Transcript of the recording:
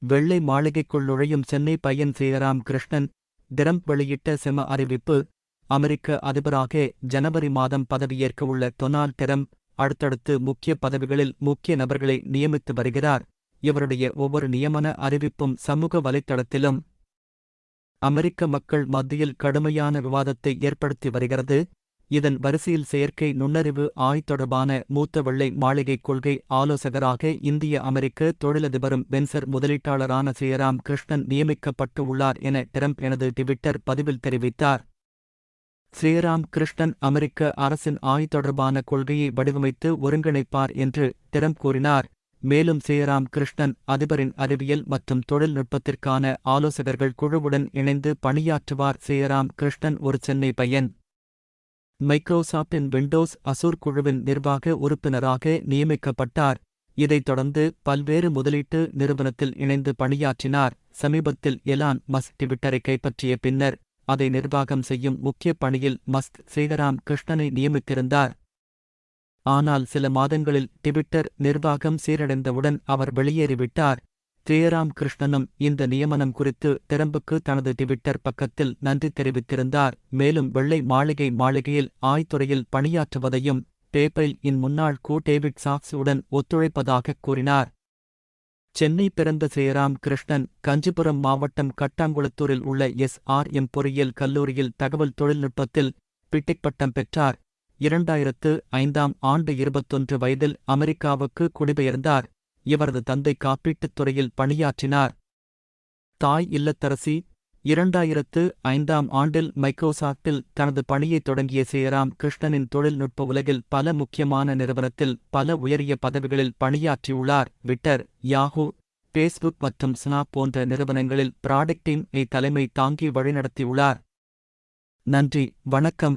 வெள்ளை மாளிகைக்குள் நுழையும் சென்னை பையன் ஸ்ரீராம் கிருஷ்ணன் டிரம்ப் வெளியிட்ட செம அறிவிப்பு. அமெரிக்க அதிபராக ஜனவரி மாதம் பதவியேற்கவுள்ள டொனால்ட் டிரம்ப் அடுத்தடுத்து முக்கிய பதவிகளில் முக்கிய நபர்களை நியமித்து வருகிறார். இவருடைய ஒவ்வொரு நியமன அறிவிப்பும் சமூக வலைத்தளத்திலும் அமெரிக்க மக்கள் மத்தியில் கடுமையான விவாதத்தை ஏற்படுத்தி வருகிறது. இதன் வரிசையில் செயற்கை நுண்ணறிவு தொடர்பான மூத்த வெள்ளை மாளிகை கொள்கை ஆலோசகராக இந்திய அமெரிக்க தொழிலதிபரும் வென்சர் முதலீட்டாளரான ஸ்ரீராம் கிருஷ்ணன் நியமிக்கப்பட்டு உள்ளார் என டிரம்ப் எனது ட்விட்டர் பதிவில் தெரிவித்தார். ஸ்ரீராம் கிருஷ்ணன் அமெரிக்க அரசின் தொடர்பான கொள்கையை வடிவமைத்து ஒருங்கிணைப்பார் என்று டிரம்ப் கூறினார். மேலும் ஸ்ரீராம் கிருஷ்ணன் அதிபரின் அறிவியல் மற்றும் தொழில்நுட்பத்திற்கான ஆலோசகர்கள் குழுவுடன் இணைந்து பணியாற்றுவார். ஸ்ரீராம் கிருஷ்ணன் ஒரு சென்னை பையன். மைக்ரோசாப்டின் விண்டோஸ் அசூர் குழுவின் நிர்வாக உறுப்பினராக நியமிக்கப்பட்டார். இதைத் தொடர்ந்து பல்வேறு முதலீட்டு நிறுவனத்தில் இணைந்து பணியாற்றினார். சமீபத்தில் எலான் மஸ்க் ட்விட்டரை கைப்பற்றிய பின்னர் அதை நிர்வாகம் செய்யும் முக்கிய பணியில் மஸ்க் ஸ்ரீராம் கிருஷ்ணனை நியமித்திருந்தார். ஆனால் சில மாதங்களில் ட்விட்டர் நிர்வாகம் சீரடைந்தவுடன் அவர் வெளியேறிவிட்டார். ஸ்ரீராம் கிருஷ்ணனும் இந்த நியமனம் குறித்து டிரம்புக்கு தனது ட்விட்டர் பக்கத்தில் நன்றி தெரிவித்திருந்தார். மேலும் வெள்ளை மாளிகையில் துறையில் பணியாற்றுவதையும் பேப்பல் இன் முன்னாள் டேவிட் சாக்ஸ் உடன் ஒத்துழைப்பதாக கூறினார். சென்னை பிறந்த ஸ்ரீராம் கிருஷ்ணன் காஞ்சிபுரம் மாவட்டம் கட்டாங்குளத்தூரில் உள்ள SRM பொறியியல் கல்லூரியில் தகவல் தொழில்நுட்பத்தில் பிடெக் பட்டம் பெற்றார். 2005ஆம் ஆண்டு 21 வயதில் அமெரிக்காவுக்கு குடிபெயர்ந்தார். இவரது தந்தை காப்பீட்டுத் துறையில் பணியாற்றினார். தாய் இல்லத்தரசி. 2005ஆம் ஆண்டில் மைக்ரோசாப்டில் தனது பணியை தொடங்கிய ஸ்ரீராம் கிருஷ்ணனின் தொழில்நுட்ப உலகில் பல முக்கியமான நிறுவனத்தில் பல உயரிய பதவிகளில் பணியாற்றியுள்ளார். ட்விட்டர், யாஹூ, ஃபேஸ்புக் மற்றும் ஸ்னாப் போன்ற நிறுவனங்களில் ப்ராடக்ட் டீம் தலைமை தாங்கி வழிநடத்தியுள்ளார். நன்றி, வணக்கம்.